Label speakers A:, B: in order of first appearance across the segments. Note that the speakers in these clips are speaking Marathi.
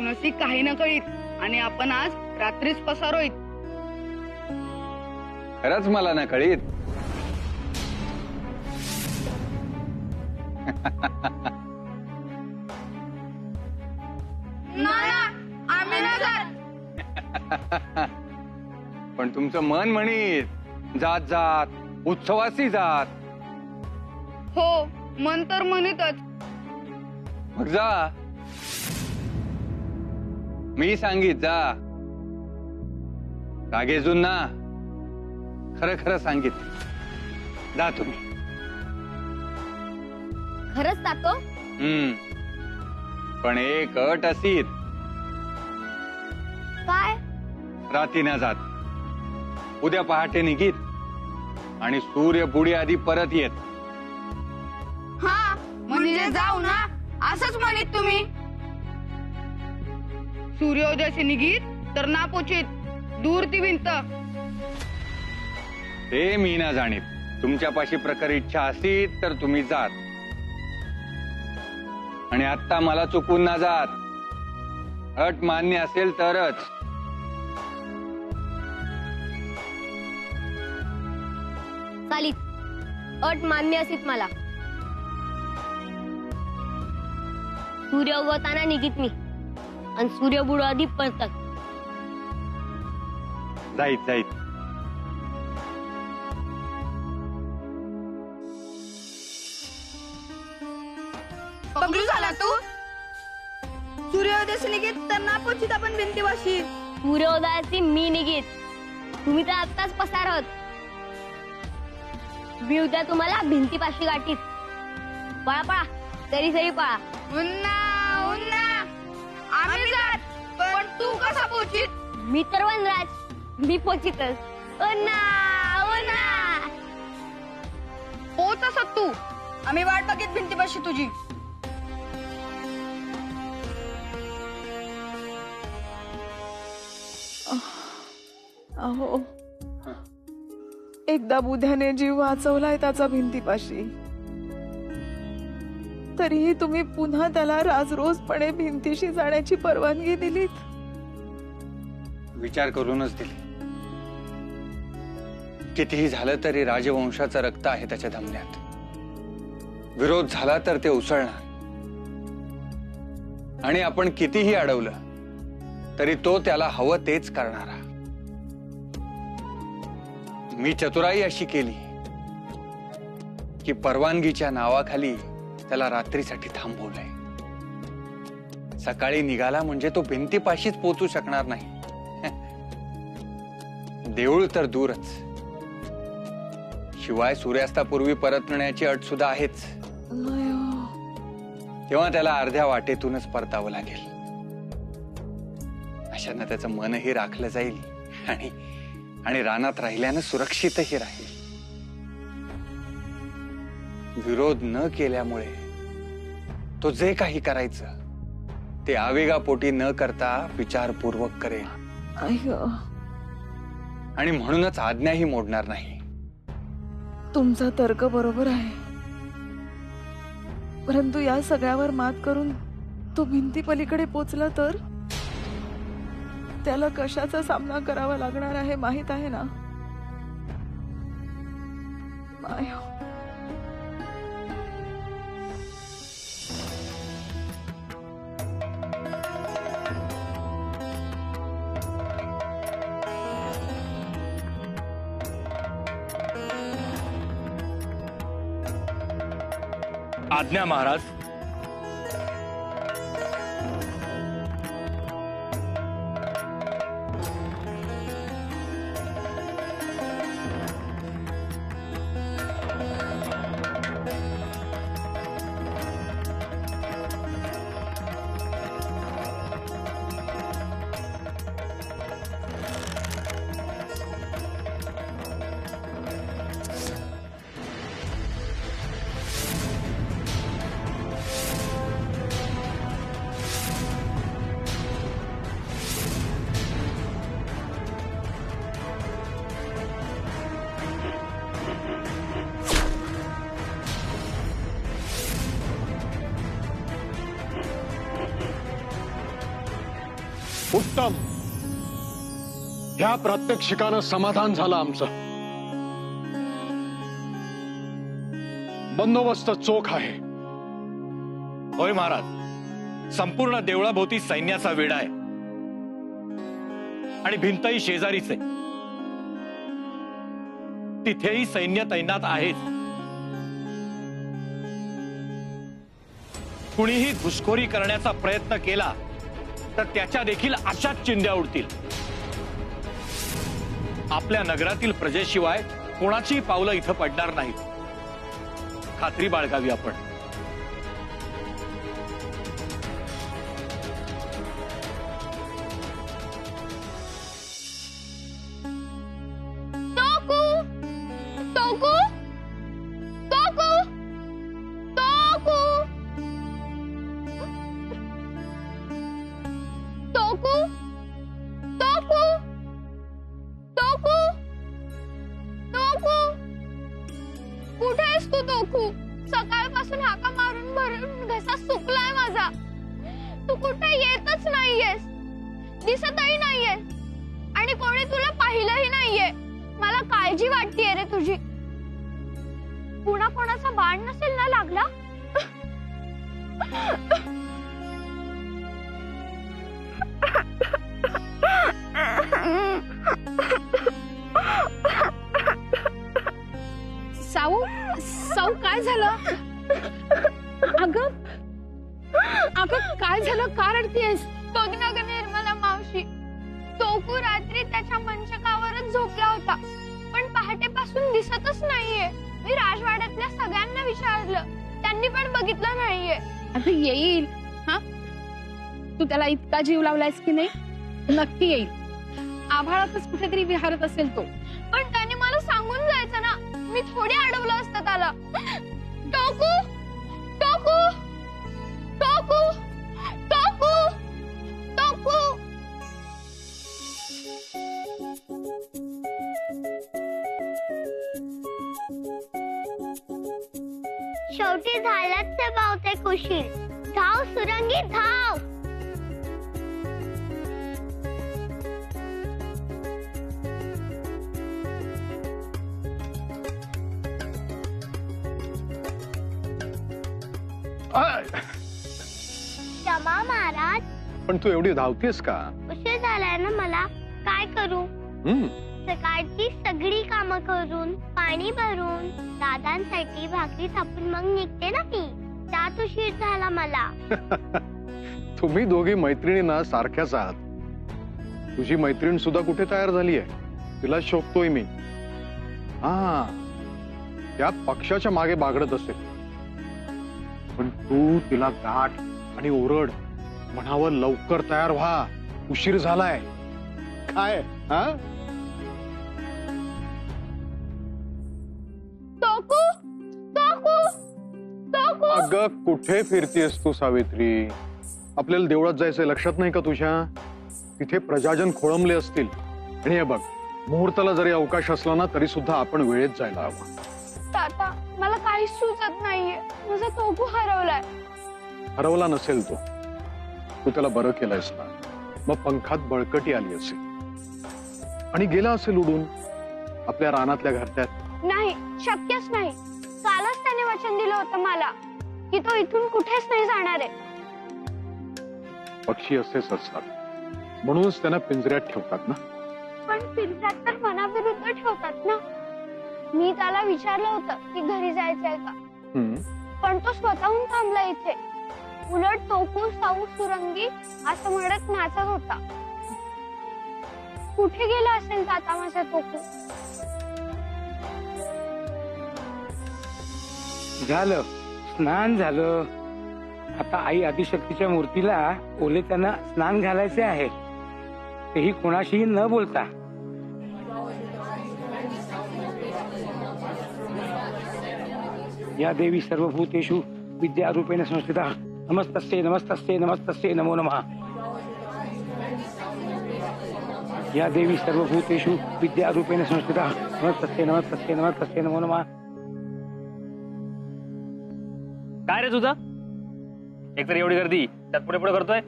A: नसी काही न कळीत आणि आपण आज रात्रीच पसारोईत.
B: खरंच मला ना कळीत.
A: आम्ही ना जात.
B: पण तुमचं मन म्हणीत जात जात उत्सवासी जात.
A: हो, मन तर म्हणतच.
B: मग जा, मी सांगित जा. रागेजून ना, खरं खरं सांगित जा तुम्ही.
C: खरंच जातो.
B: पण एक अट असीत.
C: काय?
B: राती ना जात. उद्या पहाटे निघीत आणि सूर्य बुडी आधी परत येत.
A: हा, म्हणजे जाऊ ना असंच म्हणित तुम्ही. सूर्योदयाशी निघीत तर ना पोचित दूर ती भिंत.
B: ते मी ना जाणीत. तुमच्यापाशी प्रकारे इच्छा असीत तर तुम्ही जात. आणि आता मला चुकून ना जात. अट मान्य असेल तरच.
C: चालीत अट मान्य असेल मला. सूर्य उगवताना निघित मी आणि सूर्य बुडो आधी परतत.
B: जाईत जाईत.
A: पगलू झाला तू. सूर्योदयाशी निघीत तर ना पोचित आपण भिंतीपाशी.
C: सूर्योदयाची मी निघित. तुम्ही तर आत्ताच पसार आहोत. मी उद्या तुम्हाला भिंतीपाशी गाठीत. पळा पळा, तरी सरी पळा.
A: उन्ना उन्ना आम्ही जात. पण तू कसा पोचित?
C: मी तर वनराज, मी पोचितच. उन्ना उन्ना.
A: पोच असत तू. आम्ही वाट बघित भिंतीपाशी तुझी.
D: अहो, एकदा बुध्याने जीव वाचवलाय त्याचा भिंतीपाशी, तरीही तुम्ही पुन्हा त्याला राजरोजपणे भिंतीशी जाण्याची परवानगी दिलीत.
B: विचार करूनच दिली. कितीही झालं तरी राजवंशाचं रक्त आहे त्याच्या धमन्यात. विरोध झाला तर ते उसळणार. आणि आपण कितीही अडवलं तरी तो त्याला हवं तेच करणारा. मी चतुराई अशी केली की परवानगीच्या नावाखाली त्याला रात्रीसाठी थांबवलंय. सकाळी निघाला म्हणजे तो भिंतीपाशीच पोचू शकणार नाही. देऊळ तर दूरच. शिवाय सूर्यास्तापूर्वी परतण्याची अट सुद्धा आहेच. तेव्हा त्याला अर्ध्या वाटेतूनच परतावं लागेल. अशानं त्याचं मनही राखलं जाईल आणि रानात राहिल्यानं सुरक्षितही राहील. विरोध न केल्यामुळे तो जे काही करायचं ते आवेगापोटी न करता विचारपूर्वक करेल. आणि म्हणूनच आज्ञाही मोडणार नाही.
D: तुमचा तर्क बरोबर आहे, परंतु या सगळ्यावर मात करून तो भिंती पलीकडे पोचला तर त्याला कशाचा सामना करावा लागणार आहे माहित आहे ना. माया,
E: आज्ञा महाराज.
F: उत्तम. ह्या प्रात्यक्षिकानं समाधान झालं आमचं. बंदोबस्त चोख आहे.
E: होय महाराज, संपूर्ण देवळाभोवती सैन्याचा वेढा आहे आणि भिंतही शेजारीच आहे. तिथेही सैन्य तैनात आहेच. कुणीही घुसखोरी करण्याचा प्रयत्न केला तर त्याच्या देखील अशाच चिंध्या उडतील. आपल्या नगरातील प्रजेशिवाय कोणाचीही पावलं इथं पडणार नाहीत. खात्री बाळगावी आपण.
A: तोकू तोकू तोकू तोकू तोकू तोकू तोकू तोकू कुठे आहेस तू तोकू? सकाळपासून हाका मारून मारून घसा सुकलाय माझा. तू कुठे येतच नाहीयेस, दिसतही नाहीयेस आणि कोणी तुला पाहिलंही नाहीये. मला काळजी वाटतेय रे तुझी. पुन्हा कोणाचा बाण नसेल ना लागला? साऊ साऊ काय झालं? अगं अगं काय झालं? का रडतेस? बघ ना ग निर्मला मावशी, तोकू रात्री त्याच्या मंचकावरच झोपला होता, पण पहाटेपासून दिसतच नाहीये. मी राजवाड्यातल्या सगळ्यांना विचारलं, त्यांनी पण बघितलं नाहीये.
G: अगं येईल. हा, तू त्याला इतका जीव लावलायस की नाही? नक्की येईल. आभाळातच कुठेतरी विहारत असेल तो.
A: पण त्याने मला सांगून जायचं ना, मी थोडी अडवलं असतं त्याला. टोकू टोकू टोकू टोकू टोकू.
C: शेवटी झालाच ते बहुतेक उशीर. धाव सुरंगी धाव. क्षमा महाराज,
F: पण तू एवढी धावतेस का?
C: उशीर झालाय ना मला. काय करू? सकाळची सगळी कामं करून, पाणी भरून, दादांसाठी भाकरी थापून मग निघते ना मी. त्यात उशीर झाला मला.
F: तुम्ही दोघी मैत्रिणी ना सारख्याच आहात. तुझी मैत्रीण सुद्धा कुठे तयार झाली आहे? तिला शोधतोय मी. हा, त्या पक्षाच्या मागे बागडत असेल. पण तू तिला गाठ आणि ओरड, म्हणावं लवकर तयार व्हा, उशीर झालाय. काय? हा,
A: टोकू टोकू टोकू.
F: अगं कुठे फिरतीयस तू सावित्री? आपल्याला देवळात जायचंय, लक्षात नाही का तुझ्या? तिथे प्रजाजन खोळंबले असतील. आणि हे बघ, मुहूर्ताला जरी अवकाश असला ना तरी सुद्धा आपण वेळेत जायला हवं.
A: ताता, मला काहीच सुचत नाहीये. माझा तोकू हरवलाय.
F: हरवला नसेल तो, तू त्याला बरं केलंयस ना. मग पंखात बळकटी आली असेल आणि गेला असेल उडून आपल्या रानातल्या घरट्यात.
A: नाही, शक्यच नाही. कालच त्याने वचन दिलं होतं मला की तो इथून कुठेच नाही जाणार आहे.
F: पक्षी असेच असतात, म्हणूनच त्यांना पिंजऱ्यात ठेवतात ना.
A: पण पिंजऱ्यात तर मनाविरुद्ध ठेवतात ना. मी त्याला विचारलं होतं की घरी जायचंय का, पण तो स्वतःहून थांबला इथे. उलट तोकू साऊ सुरंगी असं म्हणत नाचत होता. कुठे गेला असेल ताता माझा तोकू?
H: झालं, स्नान झालं. आता आई आदिशक्तीच्या मूर्तीला ओले त्यांना स्नान घालायचे आहे, तेही कोणाशीही न बोलता. या देवी सर्वभूतेषु विद्यारूपेण संस्थिता. नमस्तस्यै नमस्तस्यै नमस्तस्यै नमो नमः. या देवी सर्वभूतेषु विद्यारूपेण संस्थिता. नमस्तस्यै नमस्तस्यै नमस्तस्यै नमो नमः.
E: काय रे तुझं? एकतर एवढी गर्दी, त्यात पुढे पुढे करतोय.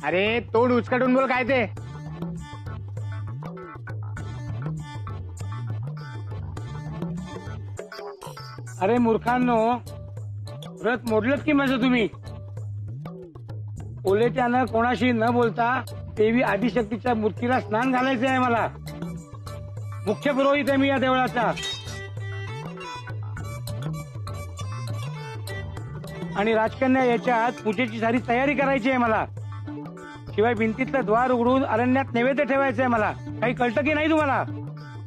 H: अरे तोंड उचकाटून बोल काय ते. अरे मूर्खांनो, व्रत मोडलत की माझं तुम्ही. ओलेट्यानं कोणाशी न बोलता देवी आदिशक्तीच्या मूर्तीला स्नान घालायचे आहे मला. मुख्य पुरोहित आहे मी या देवळाचा. आणि राजकन्या याच्यात पूजेची सारी तयारी करायची आहे मला. शिवाय भिंतीतलं द्वार उघडून अरण्यात नैवेद्य ठेवायचं आहे मला. काही कळतं की नाही तुम्हाला?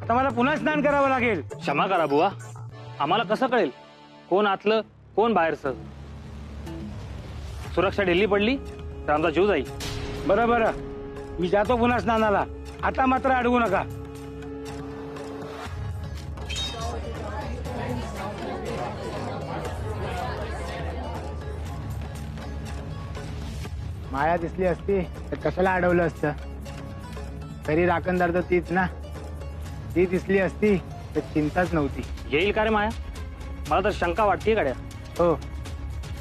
H: आता मला पुन्हा स्नान करावं लागेल.
I: क्षमा करा बुवा, आम्हाला कसं कळेल कोण आतलं कोण बाहेरचं? सुरक्षा ढिल्ली पडली तर आमचा जीव जाईल.
H: बरं बरं, मी जातो पुन्हा स्नानाला. आता मात्र अडवू नका. माया दिसली असती तर कशाला अडवलं असतं? तरी राखणदार तर तीच ना. ती दिसली असती तर चिंताच नव्हती.
I: येईल का रे माया? मला तर शंका वाटते गाड्या.
H: हो,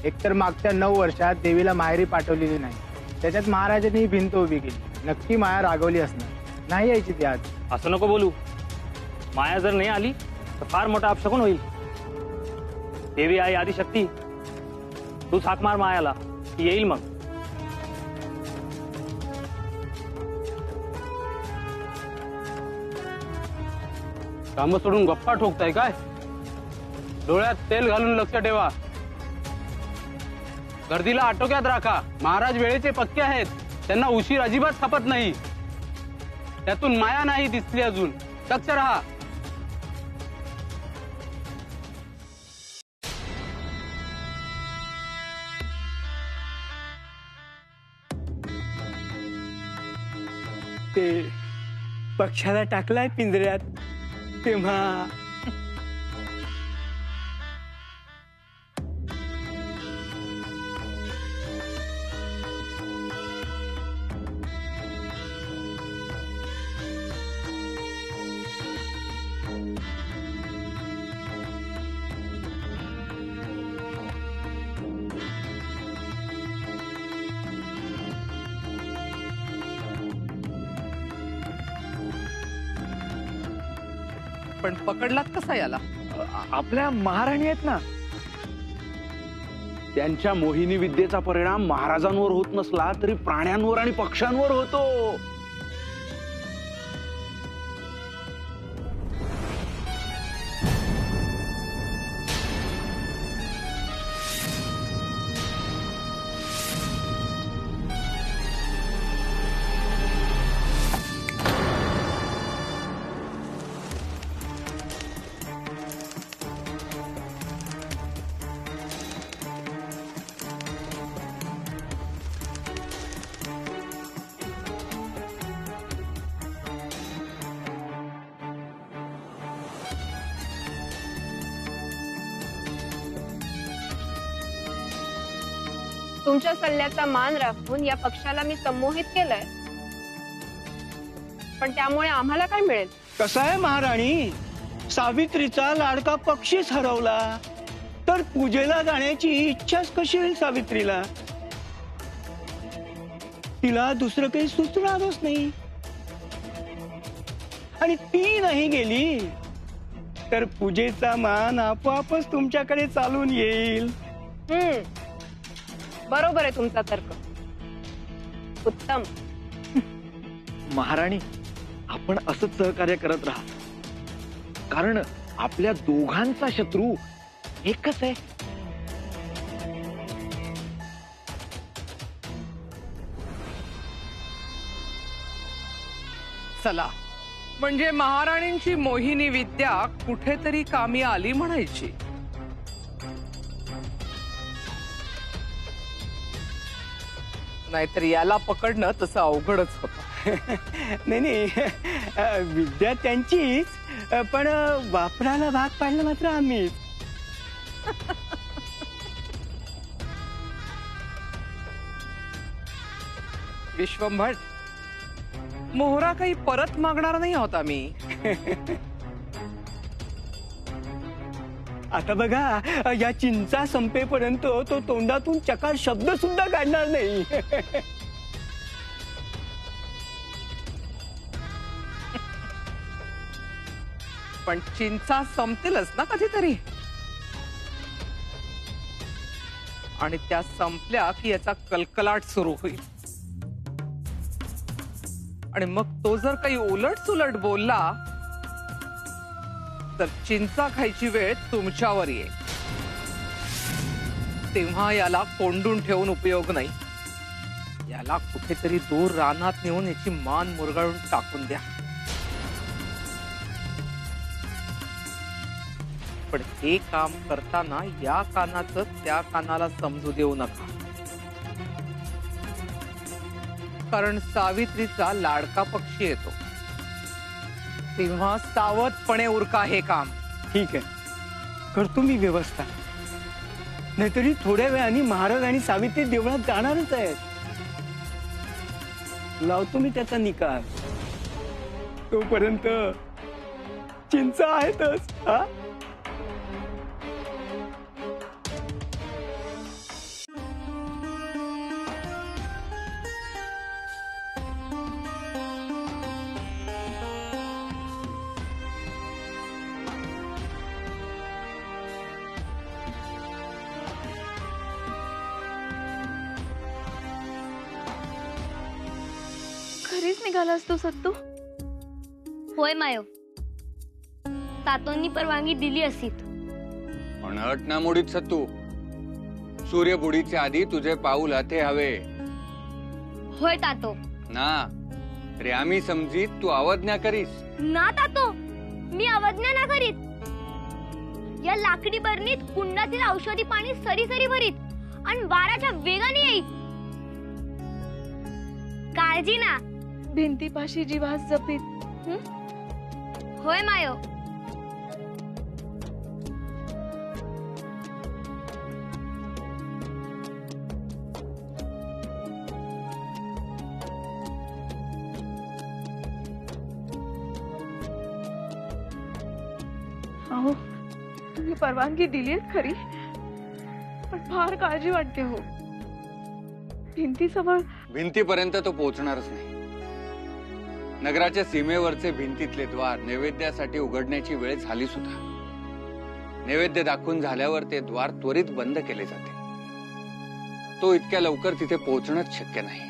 H: एकतर मागच्या 9 वर्षात देवीला माहेरी पाठवलेली नाही. त्याच्यात महाराजांनी भिंत उभी केली. नक्की माया रागवली असणार. नाही यायची ती आज.
I: असं नको बोलू. माया जर नाही आली तर फार मोठा अपशकुन होईल. देवी आई आदिशक्ती, तूच हाक मार मायाला, ती येईल मग.
J: काम सोडून गप्पा ठोकताय काय? डोळ्यात तेल घालून लक्ष ठेवा. गर्दीला आटोक्यात राखा. महाराज वेळेचे पक्के आहेत. त्यांना उशीर अजिबात खपत नाही. त्यातून माया नाही दिसली अजून. दक्ष राहा.
H: ते पक्षाला टाकलाय पिंजऱ्यात तेव्हा
D: पण पकडलात कसा याला?
J: आपल्या महाराणी आहेत ना, त्यांच्या मोहिनी विद्येचा परिणाम महाराजांवर होत नसला तरी प्राण्यांवर आणि पक्ष्यांवर होतो.
A: तुमच्या सल्ल्याचा मान राखून या पक्षाला मी संमोहित केलंय, पण त्यामुळे आम्हाला काय मिळेल?
K: कसं आहे महाराणी, सावित्रीचा लाडका पक्षीच हरवला तर पूजेला जाण्याची इच्छाच कशी होईल सावित्रीला? तिला दुसरं काही सुचणारच नाही. आणि ती नाही गेली तर पूजेचा मान आपोआपच तुमच्याकडे चालून येईल.
A: बरोबर आहे तुमचा तर्क. उत्तम.
J: महाराणी, आपण असंच सहकार्य करत राहा, कारण आपल्या दोघांचा शत्रू एकच आहे.
D: चला, म्हणजे महाराणींची मोहिनी विद्या कुठेतरी कामी आली म्हणायची. नाहीतर याला पकडणं तसं अवघडच होतं.
K: नाही नाही, विद्या त्यांचीच, पण वापराला भाग पाडलं मात्र आम्हीच.
D: विश्वंभट, मोहरा काही परत मागणार नाही आहोत आम्ही.
K: आता बघा, या चिंचा संपेपर्यंत तो तोंडातून चकार शब्द सुद्धा काढणार नाही.
D: पण चिंचा संपतीलच ना कधीतरी. आणि त्या संपल्या की याचा कलकलाट सुरू होईल. आणि मग तो जर काही उलट सुलट बोलला तर चिंचा खायची वेळ तुमच्यावर येईल. तेव्हा याला कोंडून ठेवून उपयोग नाही. याला कुठेतरी दूर रानात नेऊन याची मान मुरगाळून टाकून द्या. पण हे काम करताना या कानाचं त्या कानाला समजू देऊ नका. कारण सावित्रीचा लाडका पक्षी येतो. तेव्हा सावधपणे उरका हे काम.
K: ठीक आहे, करतो मी व्यवस्था. नाहीतरी थोड्या वेळाने महाराज आणि सावित्री देवळात जाणारच आहेत. लावतो मी त्याचा निकाल. तोपर्यंत चिंचा आहेतच. हा,
A: खरीच निघालास तू सत्तू?
C: होय मायो, तातोंनी परवानगी दिली असीत.
B: पण हट ना मोडीत सत्तू. सूर्य बुडीचे आधी तुझे पाऊल हाते हवे
C: होय तातो.
B: ना रे. आम्ही समजीत तू अवज्ञा करीस
C: ना तातो, मी अवज्ञा ना करीत. या लाकडी बरणीत कुंडातील औषधी पाणी सरी सरी भरीत आणि वाऱ्याच्या वेगाने येईल. काळजी ना.
A: भिंतीपाशी जीवास जपीत.
C: होय मायो.
A: अहो, तुम्ही परवानगी दिली खरी, पण फार काळजी वाटते हो. भिंतीजवळ
B: भिंतीपर्यंत तो पोहोचणारच नाही. नगराच्या सीमेवरचे भिंतीतले द्वार नैवेद्यासाठी उघडण्याची वेळ झाली सुद्धा. नैवेद्य दाखवून झाल्यावर ते द्वार त्वरित बंद केले जाते. तो इतक्या लवकर तिथे पोहोचणंच शक्य नाही.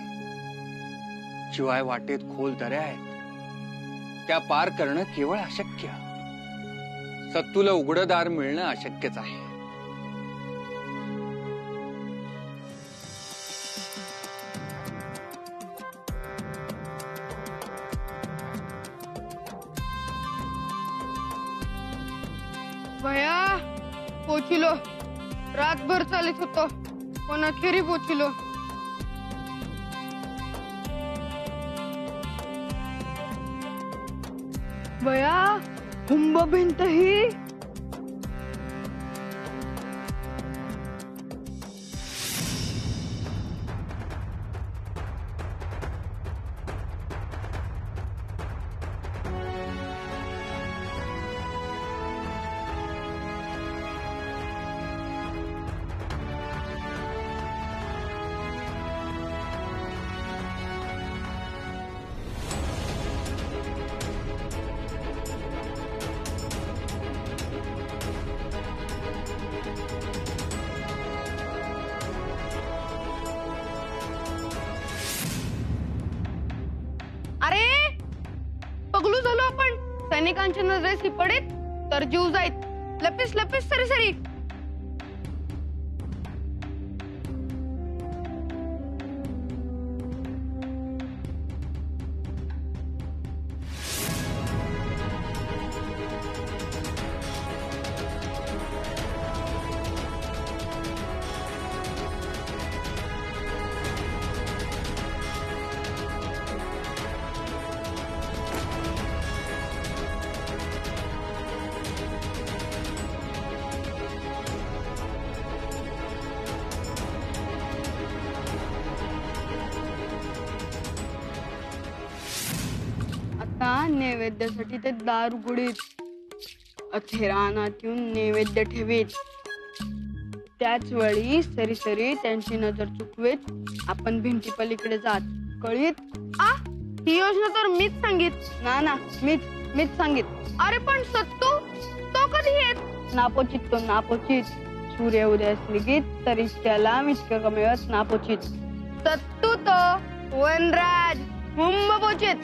B: शिवाय वाटेत खोल दऱ्या आहेत, त्या पार करणं केवळ अशक्य. सत्तूला उघडं दार मिळणं अशक्यच आहे.
A: भया पोचिलो. रातभर चालत होतो पण अखेरी पोचिलो. भया कुंभ भिंत ही पगलू झालो आपण. सैनिकांच्या नजरेस पडीत तर जीव जाईत. लपीस लपीस सरी सरी. नैवेद्यासाठी ते दार उघडीत. अथेरानात येऊन नैवेद्य ठेवीत. त्याच वेळी सरी सरी त्यांची नजर चुकवीत आपण भिंती पलीकडे जात. कळीत? ही योजना तर मीच सांगित. ना मीच. मीच सांगित. अरे पण सत्तू तो कधी येत? नापोचित तो नापोचित. सूर्य उदयास निघित तरी त्याला इतकं कमी नापोचित. सत्तू तो वनराज हुंबपोचित.